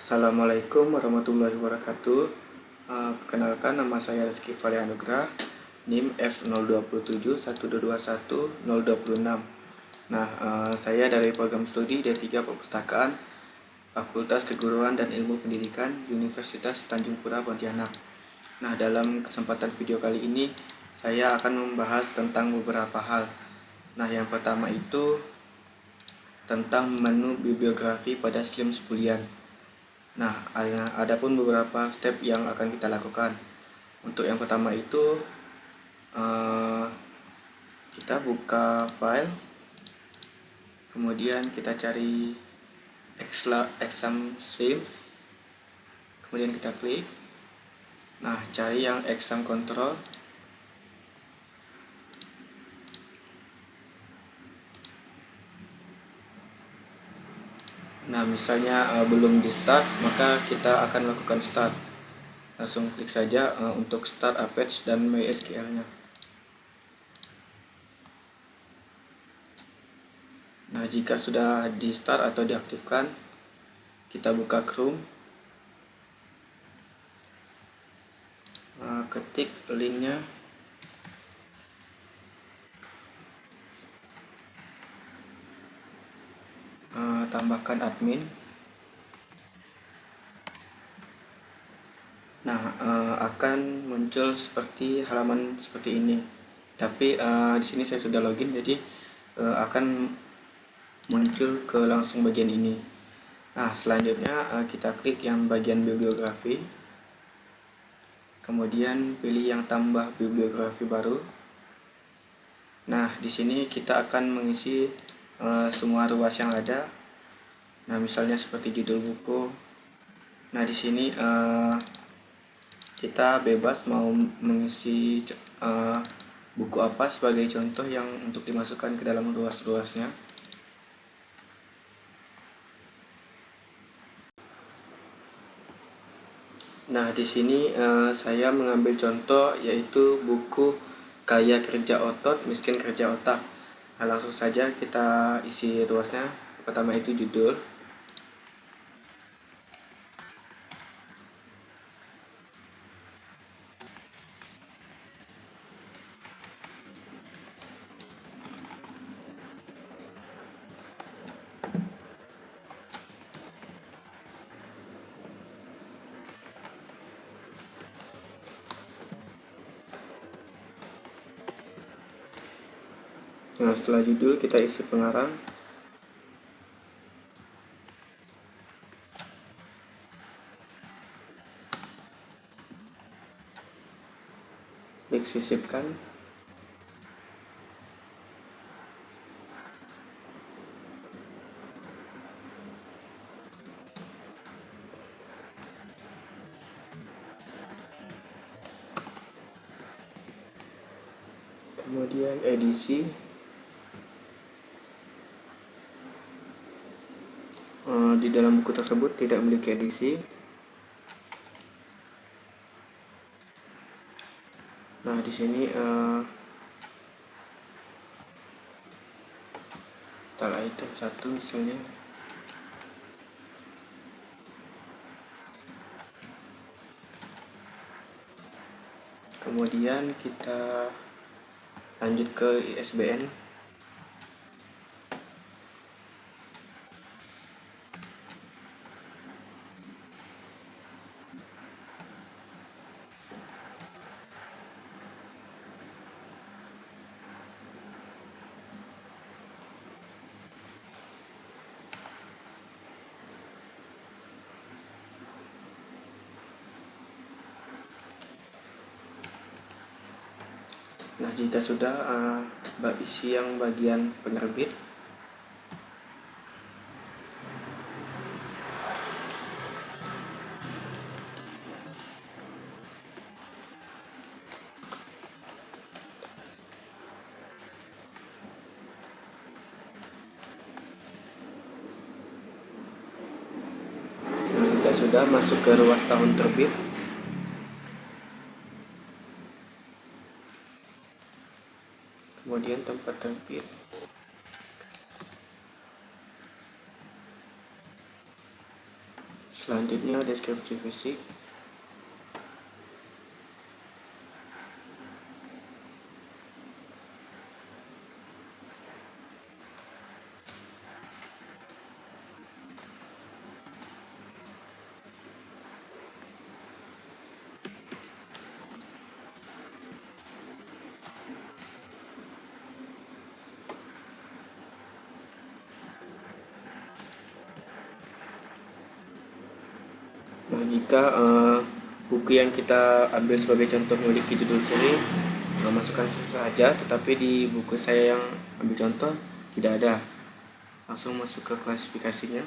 Assalamualaikum warahmatullahi wabarakatuh. Perkenalkan, nama saya Rizky Fali Anugrah, NIM F02712211026. Nah, saya dari program studi D3 Perpustakaan, Fakultas Keguruan dan Ilmu Pendidikan, Universitas Tanjung Pura, Pontianak. Nah, dalam kesempatan video kali ini, saya akan membahas tentang beberapa hal. Nah, yang pertama itu tentang menu bibliografi pada SLIM Spulian. Nah, ada pun beberapa step yang akan kita lakukan. Untuk yang pertama itu kita buka file, kemudian kita cari exam streams, kemudian kita klik. Nah, cari yang exam control. Nah, misalnya belum di start, maka kita akan lakukan start. Langsung klik saja untuk start Apache dan MySQL-nya. Nah, jika sudah di start atau diaktifkan, kita buka Chrome, ketik linknya, tambahkan admin. Nah, akan muncul seperti halaman seperti ini. Tapi di sini saya sudah login, jadi akan muncul ke langsung bagian ini. Nah, selanjutnya kita klik yang bagian bibliografi. Kemudian pilih yang tambah bibliografi baru. Nah, di sini kita akan mengisi semua ruas yang ada. Nah, misalnya seperti judul buku. Nah, di sini kita bebas mau mengisi buku apa sebagai contoh yang untuk dimasukkan ke dalam ruas-ruasnya. Nah, di sini saya mengambil contoh yaitu buku Kaya Kerja Otot, Miskin Kerja Otak. Nah, langsung saja kita isi ruasnya. Pertama itu judul. Nah, setelah judul kita isi pengarang. Klik sisipkan. Kemudian edisi. Di dalam buku tersebut tidak memiliki edisi. Nah, di sini tala item 1 misalnya. Kemudian kita lanjut ke ISBN. Nah, jika sudah isi yang bagian penerbit. Nah, jika sudah masuk ke ruas tahun terbit. Kemudian tempat terbit. Selanjutnya deskripsi fisik. Nah, jika buku yang kita ambil sebagai contoh memiliki judul seri, masukkan saja, tetapi di buku saya yang ambil contoh tidak ada. Langsung masuk ke klasifikasinya.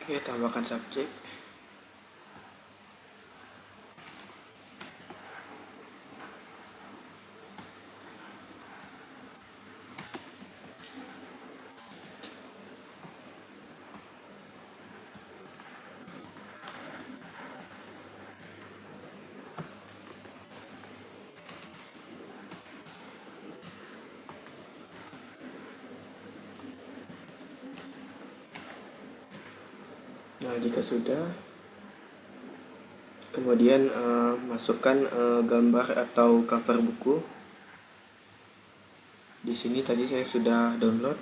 Oke, tambahkan subjek. Nah, jika sudah, kemudian masukkan gambar atau cover buku. Di sini tadi saya sudah download.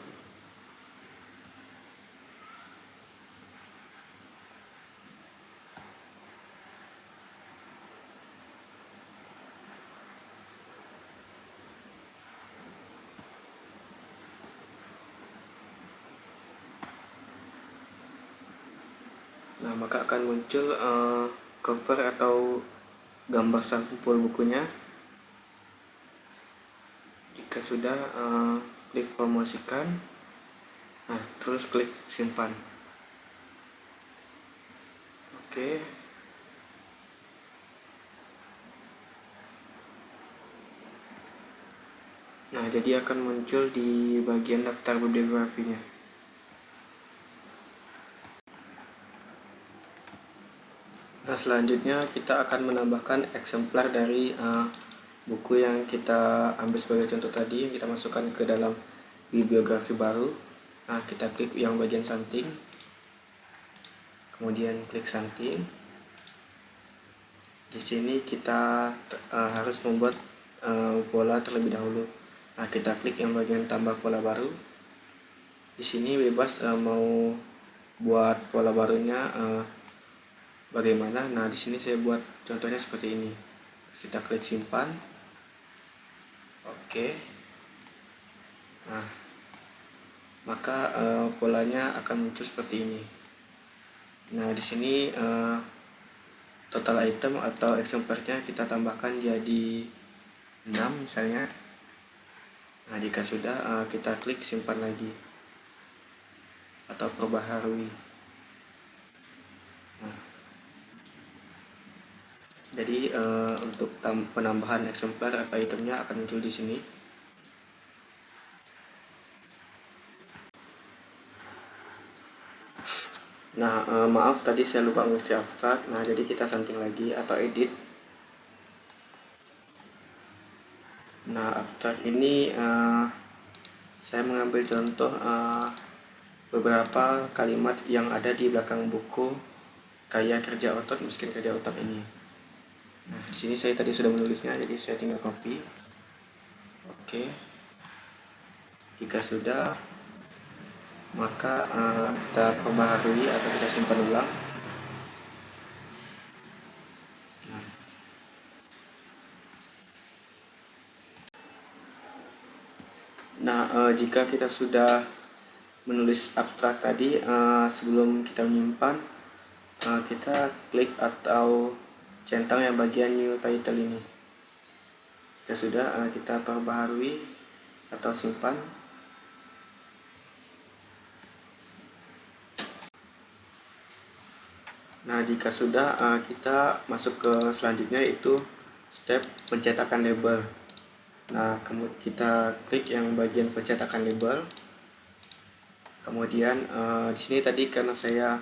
Nah, maka akan muncul cover atau gambar sampul bukunya. Jika sudah, klik promosikan. Nah, terus klik simpan. Oke. Nah, jadi akan muncul di bagian daftar bibliografinya. Nah, selanjutnya kita akan menambahkan eksemplar dari buku yang kita ambil sebagai contoh tadi, yang kita masukkan ke dalam bibliografi baru. Nah, kita klik yang bagian santing, kemudian klik santing. Di sini kita harus membuat pola terlebih dahulu. Nah, kita klik yang bagian tambah pola baru. Di sini bebas mau buat pola barunya bagaimana. Nah, di sini saya buat contohnya seperti ini. Kita klik simpan. Oke. Nah, maka polanya akan muncul seperti ini. Nah, di sini total item atau eksemplarnya kita tambahkan jadi 6 misalnya. Nah, jika sudah, kita klik simpan lagi atau perbaharui. Nah, jadi untuk penambahan eksemplar atau itemnya akan muncul di sini. Nah, maaf tadi saya lupa mengisi abstrak. Nah, jadi kita santing lagi atau edit. Nah, abstrak ini saya mengambil contoh beberapa kalimat yang ada di belakang buku kayak kerja otot, miskin kerja otot ini. Nah, di sini saya tadi sudah menulisnya, jadi saya tinggal copy. Oke. Jika sudah, maka kita perbaharui atau kita simpan ulang. Nah, jika kita sudah menulis abstrak tadi, sebelum kita menyimpan, kita klik atau centang yang bagian new title ini. Jika sudah, kita perbaharui atau simpan. Nah, jika sudah, kita masuk ke selanjutnya, yaitu step pencetakan label. Nah, kemudian kita klik yang bagian pencetakan label. Kemudian di sini tadi karena saya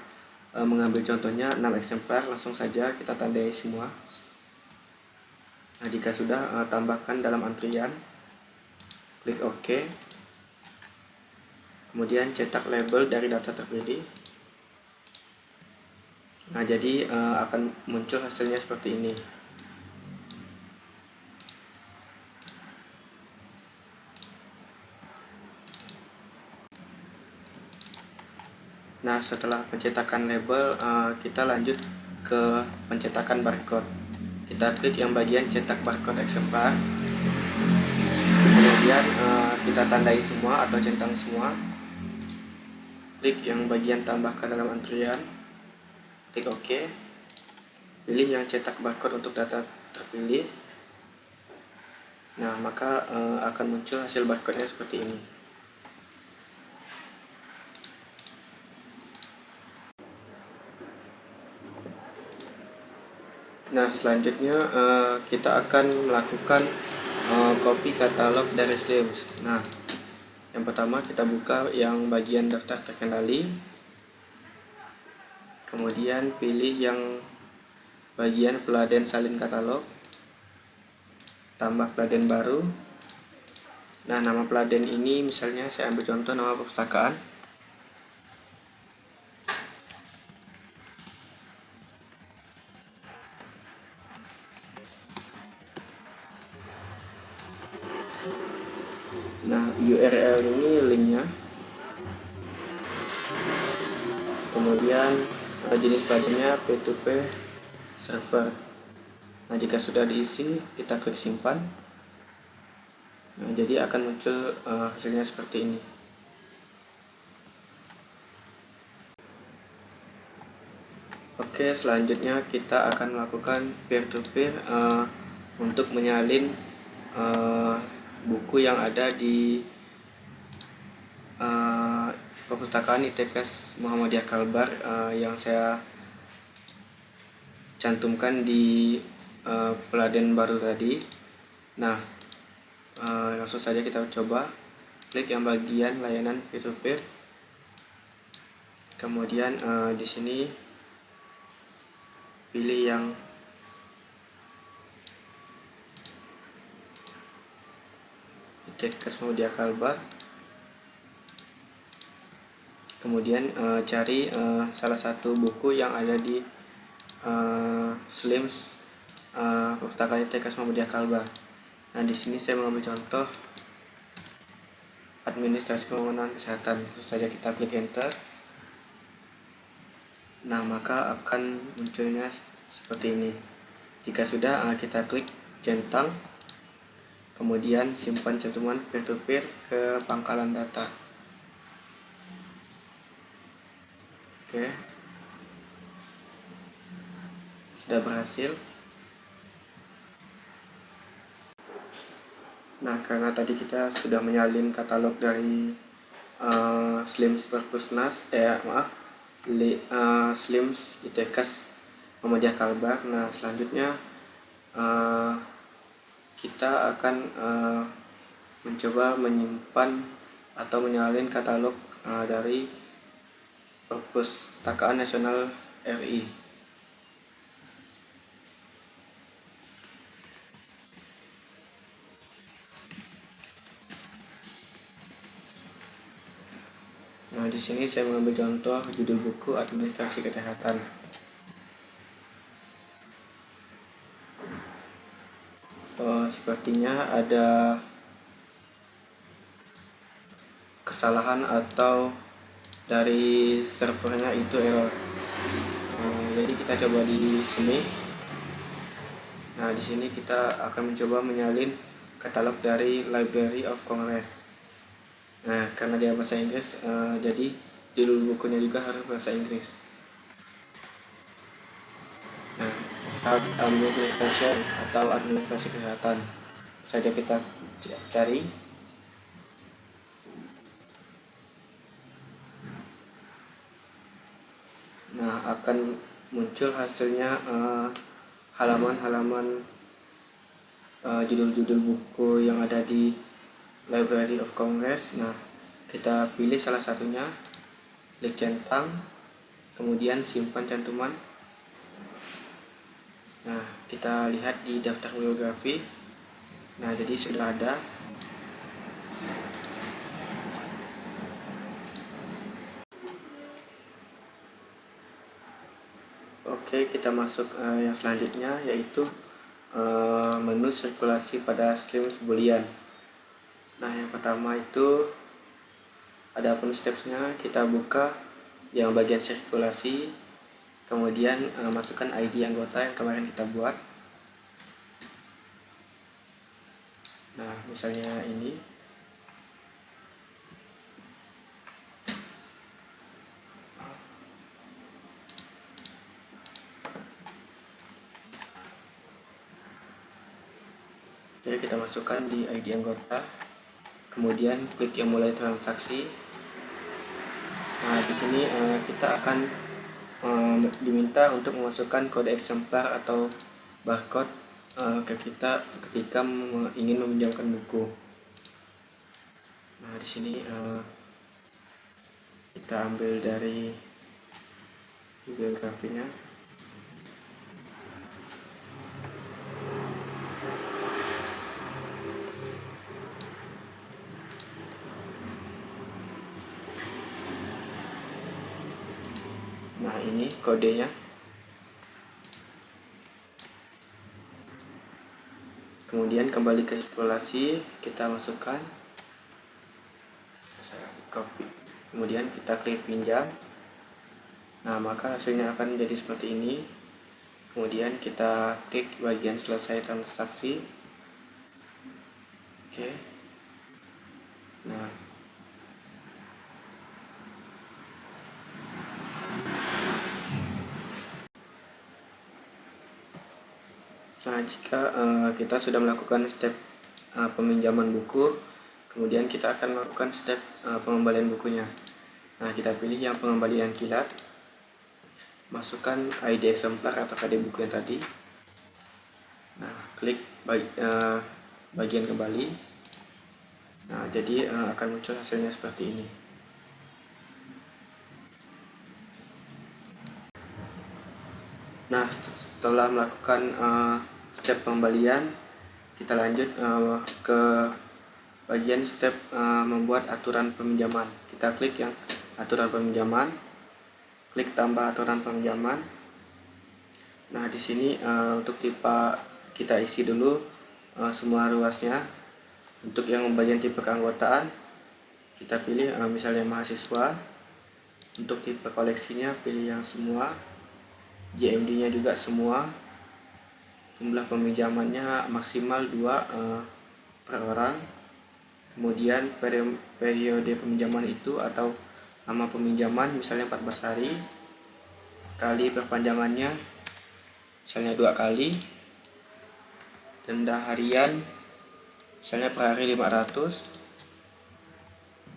mengambil contohnya 6 eksemplar, langsung saja kita tandai semua. Nah, jika sudah, tambahkan dalam antrian, klik OK. Kemudian cetak label dari data terpilih. Nah, jadi akan muncul hasilnya seperti ini. Nah, setelah pencetakan label, kita lanjut ke pencetakan barcode. Kita klik yang bagian cetak barcode eksemplar. Kemudian kita tandai semua atau centang semua. Klik yang bagian tambahkan dalam antrian. Klik OK. Pilih yang cetak barcode untuk data terpilih. Nah, maka akan muncul hasil barcode-nya seperti ini. Nah, selanjutnya kita akan melakukan copy katalog dari Slims. Nah, yang pertama kita buka yang bagian daftar terkendali. Kemudian pilih yang bagian peladen salin katalog. Tambah peladen baru. Nah, nama peladen ini misalnya saya ambil contoh nama perpustakaan. Nah, URL ini linknya. Kemudian jenis peladennya P2P server. Nah, jika sudah diisi, kita klik simpan. Nah, jadi akan muncul hasilnya seperti ini. Oke, selanjutnya kita akan melakukan peer-to-peer untuk menyalin buku yang ada di perpustakaan ITKes Muhammadiyah Kalbar yang saya cantumkan di peladen baru tadi. Nah, langsung saja kita coba. Klik yang bagian layanan peer-to-peer. Kemudian di sini pilih yang ITKes Muhammadiyah Kalbar. Kemudian cari salah satu buku yang ada di Slims perpustakaan ITKes Muhammadiyah Kalbar. Nah, di sini saya mengambil contoh administrasi pembangunan kesehatan. Lalu saja kita klik enter. Nah, maka akan munculnya seperti ini. Jika sudah, kita klik centang. Kemudian simpan cantuman peer-to-peer ke pangkalan data. Oke, sudah berhasil. Nah, karena tadi kita sudah menyalin katalog dari Slims Perpusnas, Slims ITKes Muhammadiyah Kalbar. Nah, selanjutnya kita akan mencoba menyimpan atau menyalin katalog dari Perpustakaan Nasional RI. Nah, di sini saya mengambil contoh judul buku Administrasi Kesehatan. Sepertinya ada kesalahan atau dari servernya itu error. Jadi kita coba di sini. Nah, di sini kita akan mencoba menyalin katalog dari Library of Congress. Nah, karena dia bahasa Inggris, jadi judul bukunya juga harus bahasa Inggris. Nah, administration atau administrasi kesehatan saja kita cari. Nah, akan muncul hasilnya halaman-halaman judul-judul buku yang ada di Library of Congress. Nah, kita pilih salah satunya. klik centang, kemudian simpan cantuman. Nah, kita lihat di daftar bibliografi. Nah, jadi sudah ada. Oke, kita masuk yang selanjutnya, yaitu menu sirkulasi pada streams boolean. Nah, yang pertama itu ada open steps-nya. Kita buka yang bagian sirkulasi, kemudian masukkan ID anggota yang kemarin kita buat. Nah, misalnya ini. Jadi kita masukkan di ID anggota, kemudian klik yang mulai transaksi. Nah, di sini kita akan diminta untuk memasukkan kode eksemplar atau barcode ke kita ketika ingin meminjamkan buku. Nah, di sini kita ambil dari bibliografinya. Nah, ini kodenya. Kemudian kembali ke sirkulasi, kita masukkan, saya copy, kemudian kita klik pinjam. Nah, maka hasilnya akan menjadi seperti ini. Kemudian kita klik bagian selesai transaksi. Oke. Nah, jika kita sudah melakukan step peminjaman buku, kemudian kita akan melakukan step pengembalian bukunya. Nah, kita pilih yang pengembalian kilat, masukkan ID eksemplar atau KD buku yang tadi. Nah, klik bagian kembali. Nah, jadi akan muncul hasilnya seperti ini. Nah, setelah melakukan step pengembalian, kita lanjut ke bagian step membuat aturan peminjaman. Kita klik yang aturan peminjaman, klik tambah aturan peminjaman. Nah, di sini untuk tipe kita isi dulu semua ruasnya. Untuk yang bagian tipe keanggotaan, kita pilih misalnya mahasiswa. Untuk tipe koleksinya pilih yang semua. JMD-nya juga semua. Jumlah peminjamannya maksimal 2 per orang. Kemudian periode peminjaman itu atau lama peminjaman misalnya 14 hari, kali perpanjangannya misalnya 2 kali. Denda harian misalnya per hari 500.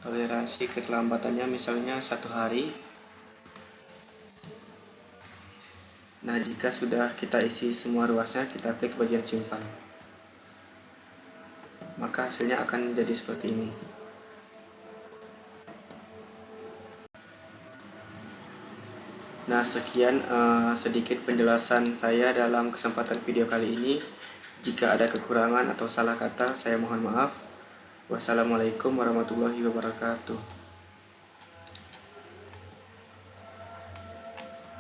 Toleransi keterlambatannya misalnya 1 hari. Nah, jika sudah kita isi semua ruasnya, kita klik bagian simpan. Maka hasilnya akan menjadi seperti ini. Nah, sekian sedikit penjelasan saya dalam kesempatan video kali ini. Jika ada kekurangan atau salah kata, saya mohon maaf. Wassalamualaikum warahmatullahi wabarakatuh.